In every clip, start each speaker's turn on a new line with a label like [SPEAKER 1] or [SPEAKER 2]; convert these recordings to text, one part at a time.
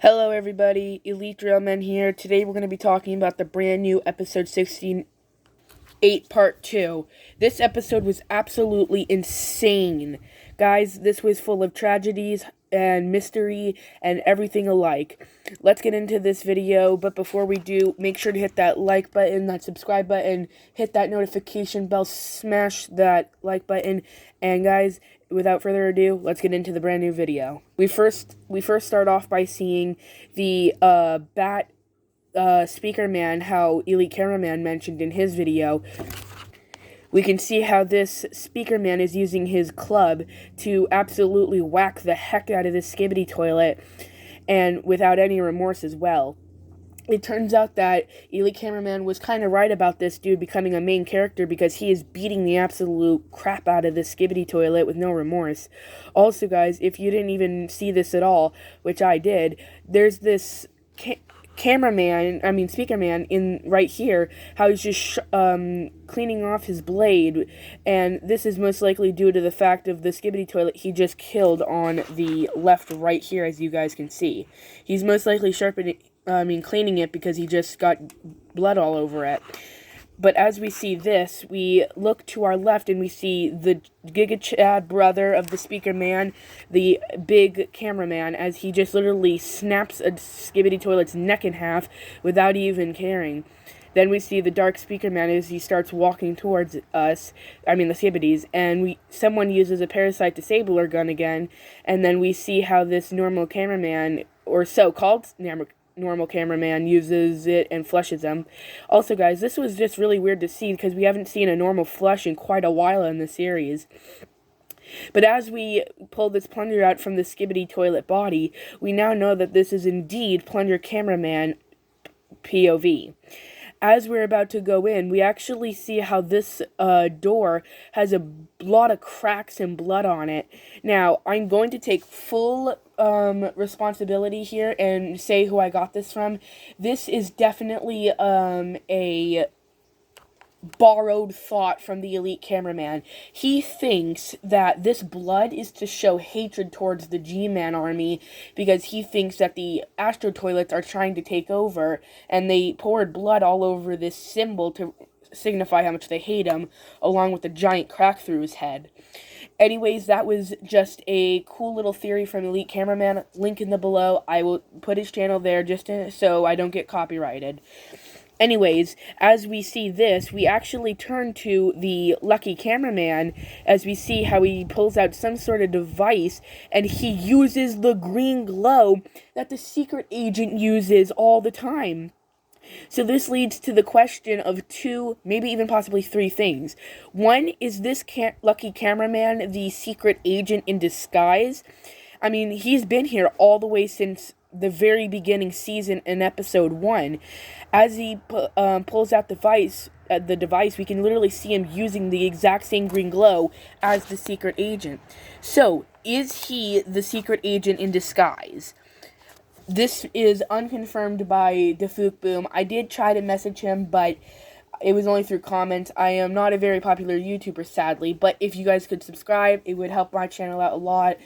[SPEAKER 1] Hello everybody, Elite Drillman here. Today we're going to be talking about the brand new episode 68 part 2. This episode was absolutely insane. Guys, this was full of tragedies and mystery and everything alike. Let's get into this video, but before we do, make sure to hit that like button, that subscribe button, hit that notification bell, smash that like button, and guys, without further ado, let's get into the brand new video. We first start off by seeing the bat speaker man, how Elite Cameraman mentioned in his video. We can see how this speaker man is using his club to absolutely whack the heck out of this skibbity toilet, and without any remorse as well. It turns out that Elite Cameraman was kind of right about this dude becoming a main character, because he is beating the absolute crap out of this skibbity toilet with no remorse. Also, guys, if you didn't even see this at all, which I did, there's this speaker man in right here, how he's just cleaning off his blade, and this is most likely due to the fact of the skibbity toilet he just killed on the left right here, as you guys can see. He's most likely cleaning it because he just got blood all over it. But as we see this, we look to our left and we see the Giga Chad brother of the speaker man, the big cameraman, as he just literally snaps a skibbity toilet's neck in half without even caring. Then we see the dark speaker man as he starts walking towards us, the skibbities, and someone uses a parasite disabler gun again, and then we see how this normal cameraman, or so-called normal cameraman, uses it and flushes them. Also, guys, this was just really weird to see because we haven't seen a normal flush in quite a while in the series. But as we pull this plunger out from the skibbity toilet body, we now know that this is indeed plunger cameraman POV. As we're about to go in, we actually see how this door has a lot of cracks and blood on it. Now, I'm going to take full responsibility here and say who I got this from. This is definitely a borrowed thought from the Elite Cameraman. He thinks that this blood is to show hatred towards the G-Man army, because he thinks that the Astro Toilets are trying to take over, and they poured blood all over this symbol to signify how much they hate him, along with the giant crack through his head. Anyways, that was just a cool little theory from Elite Cameraman. Link in the below. I will put his channel there just so I don't get copyrighted. Anyways, as we see this, we actually turn to the lucky cameraman as we see how he pulls out some sort of device, and he uses the green glow that the secret agent uses all the time. So this leads to the question of two, maybe even possibly three things. One, is this lucky cameraman the secret agent in disguise? I mean, he's been here all the way since the very beginning season in episode 1. As he pulls out the device, we can literally see him using the exact same green glow as the secret agent. So, is he the secret agent in disguise? This is unconfirmed by Defuk Boom. I did try to message him, but it was only through comments. I am not a very popular YouTuber, sadly, but if you guys could subscribe, it would help my channel out a lot.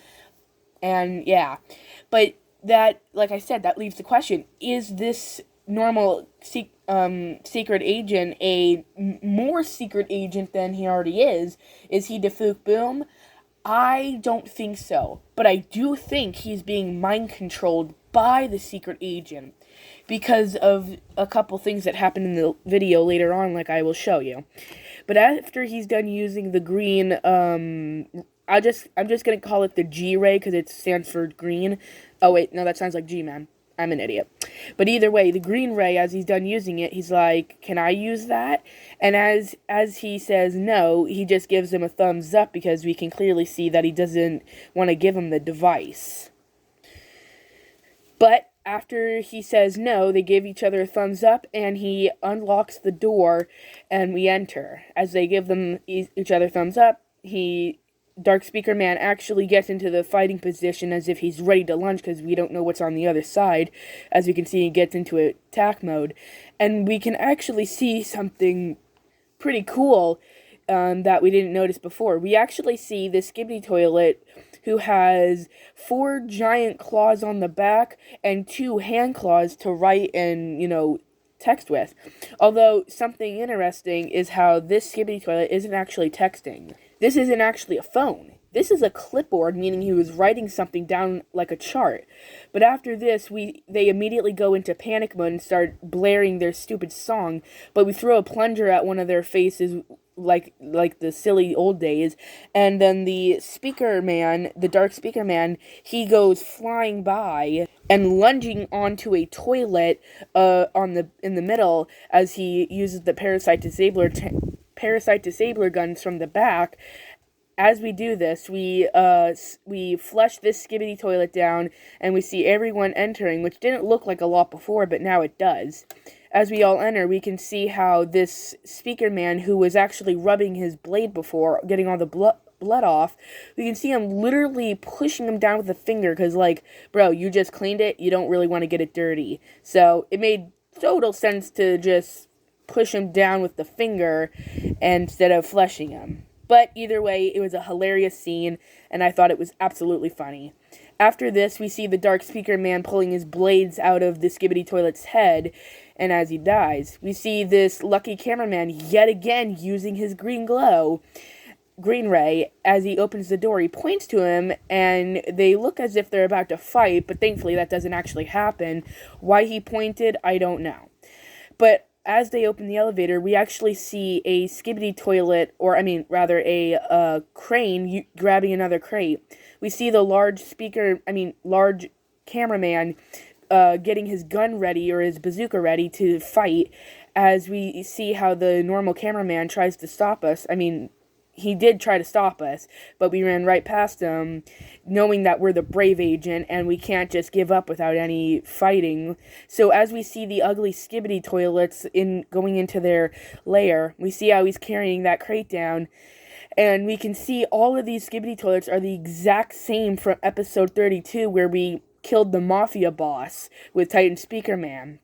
[SPEAKER 1] And yeah, but that, like I said, that leaves the question: is this normal secret agent a more secret agent than he already is? Is he Defuk Boom? I don't think so, but I do think he's being mind controlled by the secret agent because of a couple things that happen in the video later on, like I will show you. But after he's done using the green, I'm just gonna call it the G-ray because it stands for green. Oh wait, no, that sounds like G-Man. I'm an idiot. But either way, the green ray, as he's done using it, he's like, can I use that? And as he says no, he just gives him a thumbs up, because we can clearly see that he doesn't want to give him the device. But after he says no, they give each other a thumbs up, and he unlocks the door, and we enter. As they give them each other thumbs up, Dark Speaker Man actually gets into the fighting position as if he's ready to lunge, because we don't know what's on the other side. As we can see, he gets into attack mode. And we can actually see something pretty cool. that we didn't notice before. We actually see the Skibidi Toilet who has 4 giant claws on the back and 2 hand claws to write and, text with. Although, something interesting is how this Skibidi Toilet isn't actually texting. This isn't actually a phone. This is a clipboard, meaning he was writing something down like a chart. But after this, they immediately go into panic mode and start blaring their stupid song. But we throw a plunger at one of their faces, like the silly old days, and then the dark speaker man, he goes flying by and lunging onto a toilet in the middle as he uses the parasite disabler guns from the back. As we do this, we flush this Skibidi Toilet down, and we see everyone entering, which didn't look like a lot before, but now it does. As we all enter, we can see how this speaker man, who was actually rubbing his blade before, getting all the blood off, we can see him literally pushing him down with a finger, because, bro, you just cleaned it, you don't really want to get it dirty. So, it made total sense to just push him down with the finger instead of flushing him. But either way, it was a hilarious scene, and I thought it was absolutely funny. After this, we see the dark speaker man pulling his blades out of the Skibidi Toilet's head, and as he dies, we see this lucky cameraman yet again using his green ray. As he opens the door, he points to him, and they look as if they're about to fight, but thankfully that doesn't actually happen. Why he pointed, I don't know. But as they open the elevator, we actually see a Skibidi Toilet, a crane grabbing another crate. We see the large cameraman getting his gun ready, or his bazooka ready to fight, as we see how the normal cameraman tries to stop us. He did try to stop us, but we ran right past him, knowing that we're the brave agent, and we can't just give up without any fighting. So as we see the ugly Skibidi Toilets going into their lair, we see how he's carrying that crate down, and we can see all of these Skibidi Toilets are the exact same from episode 32, where we killed the Mafia boss with Titan Speaker Man.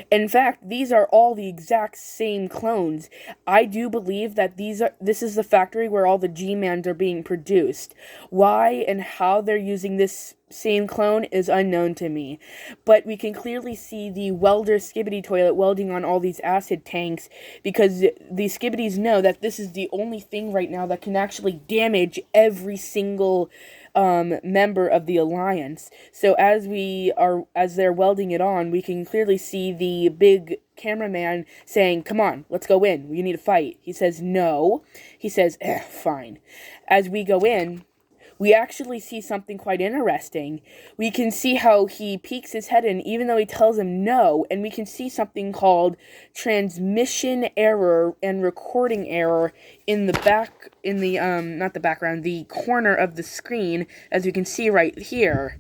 [SPEAKER 1] In fact, these are all the exact same clones. I do believe that this is the factory where all the G-Mans are being produced. Why and how they're using this same clone is unknown to me. But we can clearly see the welder Skibidi Toilet welding on all these acid tanks, because the Skibidis know that this is the only thing right now that can actually damage every single member of the Alliance. So as they're welding it on, we can clearly see the big cameraman saying, "Come on, let's go in. We need to fight." He says, "No." He says, "Fine." As we go in, we actually see something quite interesting. We can see how he peeks his head in, even though he tells him no, and we can see something called transmission error and recording error in the the corner of the screen, as you can see right here.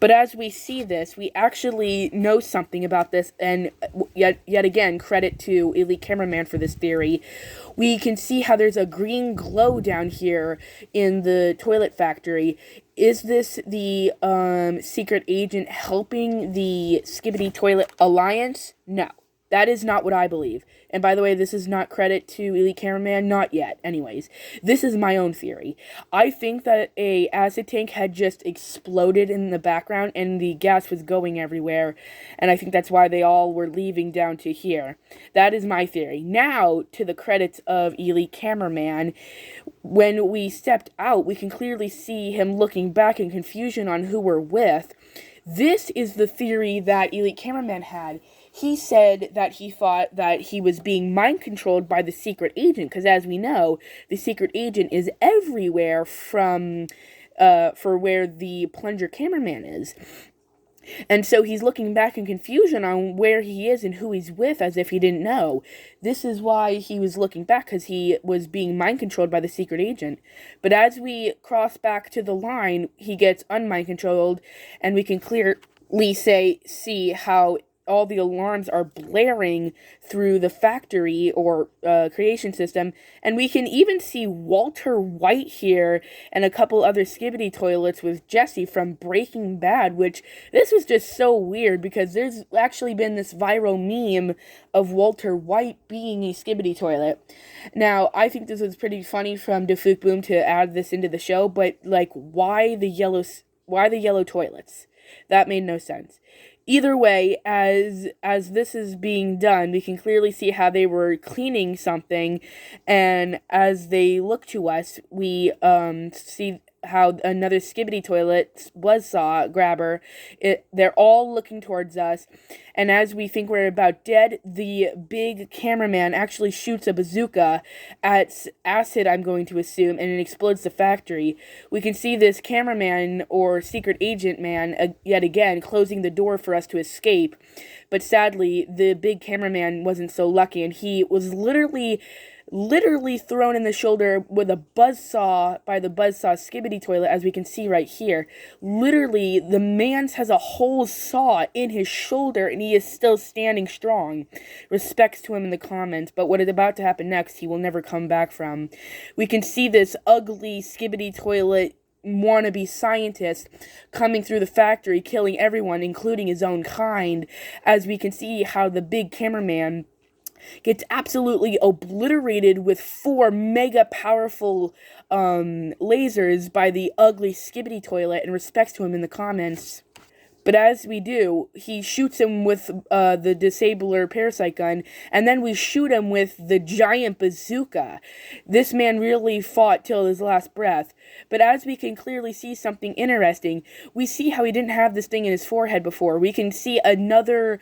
[SPEAKER 1] But as we see this, we actually know something about this, and yet again, credit to Elite Cameraman for this theory. We can see how there's a green glow down here in the toilet factory. Is this the secret agent helping the Skibidi Toilet Alliance? No. That is not what I believe. And by the way, this is not credit to Elite Cameraman, not yet. Anyways, this is my own theory. I think that a acid tank had just exploded in the background and the gas was going everywhere. And I think that's why they all were leaving down to here. That is my theory. Now, to the credits of Elite Cameraman, when we stepped out, we can clearly see him looking back in confusion on who we're with. This is the theory that Elite Cameraman had. He said that he thought that he was being mind-controlled by the secret agent, because as we know, the secret agent is everywhere for where the plunger cameraman is. And so he's looking back in confusion on where he is and who he's with, as if he didn't know. This is why he was looking back, because he was being mind-controlled by the secret agent. But as we cross back to the line, he gets unmind-controlled, and we can clearly see how all the alarms are blaring through the factory or creation system, and we can even see Walter White here and a couple other skibbity toilets with Jesse from Breaking Bad, which this was just so weird because there's actually been this viral meme of Walter White being a skibbity toilet. Now, I think this was pretty funny from Defuk Boom to add this into the show, but like, why the yellow toilets? That made no sense. Either way, as this is being done, we can clearly see how they were cleaning something, and as they look to us, we see how another skibbity toilet buzzsaw grabber, they're all looking towards us, and as we think we're about dead, the big cameraman actually shoots a bazooka at acid, I'm going to assume, and it explodes the factory. We can see this cameraman or secret agent man yet again closing the door for us to escape, but sadly the big cameraman wasn't so lucky, and he was literally thrown in the shoulder with a buzzsaw by the buzzsaw skibbity toilet, as we can see right here. Literally, the man has a whole saw in his shoulder, and he is still standing strong. Respects to him in the comments, but what is about to happen next, he will never come back from. We can see this ugly skibbity toilet wannabe scientist coming through the factory, killing everyone, including his own kind, as we can see how the big cameraman gets absolutely obliterated with 4 mega powerful lasers by the ugly skibbity toilet, and respects to him in the comments. But as we do, he shoots him with the disabler parasite gun, and then we shoot him with the giant bazooka. This man really fought till his last breath. But as we can clearly see something interesting, we see how he didn't have this thing in his forehead before. We can see another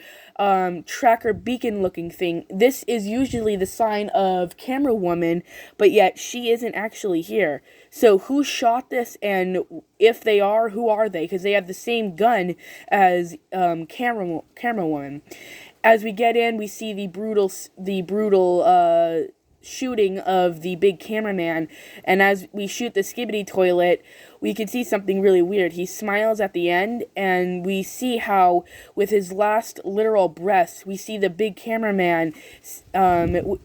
[SPEAKER 1] tracker beacon looking thing. This is usually the sign of camera woman, but yet she isn't actually here. So who shot this, and if they are, who are they? Because they have the same gun as camera woman. As we get in, we see the brutal shooting of the big cameraman, and as we shoot the skibbity toilet, we can see something really weird. He smiles at the end, and we see how, with his last literal breaths, we see the big cameraman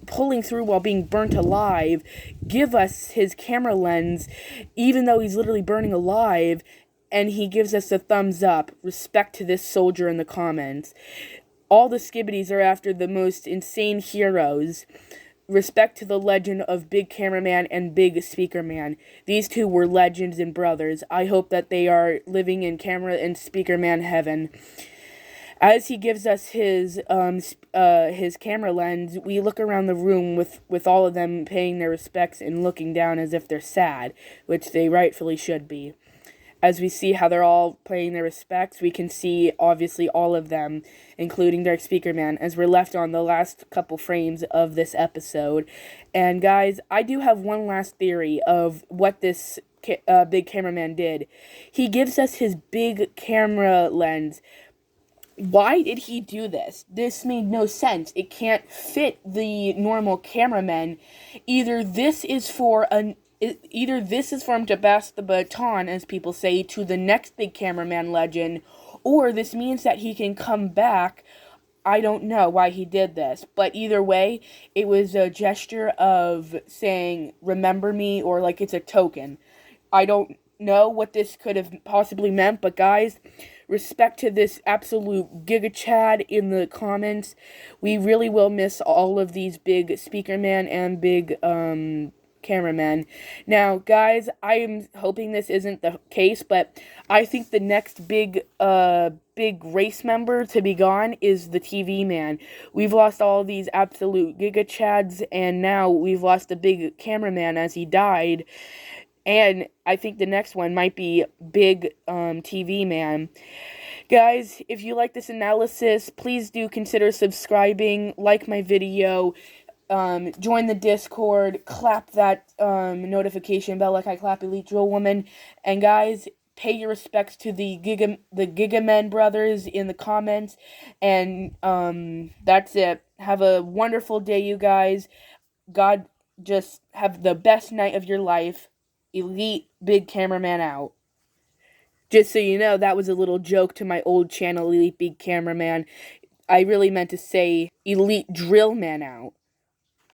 [SPEAKER 1] pulling through while being burnt alive, give us his camera lens, even though he's literally burning alive, and he gives us a thumbs up. Respect to this soldier in the comments. All the skibbities are after the most insane heroes. Respect to the legend of Big Cameraman and Big Speaker Man. These two were legends and brothers. I hope that they are living in Camera and Speaker Man heaven. As he gives us his camera lens, we look around the room with all of them paying their respects and looking down as if they're sad, which they rightfully should be. As we see how they're all paying their respects, we can see, obviously, all of them, including Dark Speaker Man, as we're left on the last couple frames of this episode. And guys, I do have one last theory of what this big cameraman did. He gives us his big camera lens. Why did he do this? This made no sense. It can't fit the normal cameraman. Either this is for him to pass the baton, as people say, to the next big cameraman legend, or this means that he can come back. I don't know why he did this, but either way, it was a gesture of saying, remember me, or like it's a token. I don't know what this could have possibly meant, but guys, respect to this absolute Giga Chad in the comments. We really will miss all of these big speaker man and big cameraman. Now, guys, I am hoping this isn't the case, but I think the next big race member to be gone is the TV man. We've lost all these absolute Giga Chads, and now we've lost the big cameraman as he died. And I think the next one might be big TV man. Guys, if you like this analysis, please do consider subscribing, like my video, join the Discord, clap that notification bell like I clap Elite Drill Woman, and guys, pay your respects to the Giga Men brothers in the comments, and that's it. Have a wonderful day, you guys. God, just have the best night of your life. Elite Big Cameraman out. Just so you know, that was a little joke to my old channel, Elite Big Cameraman. I really meant to say elite drill man out.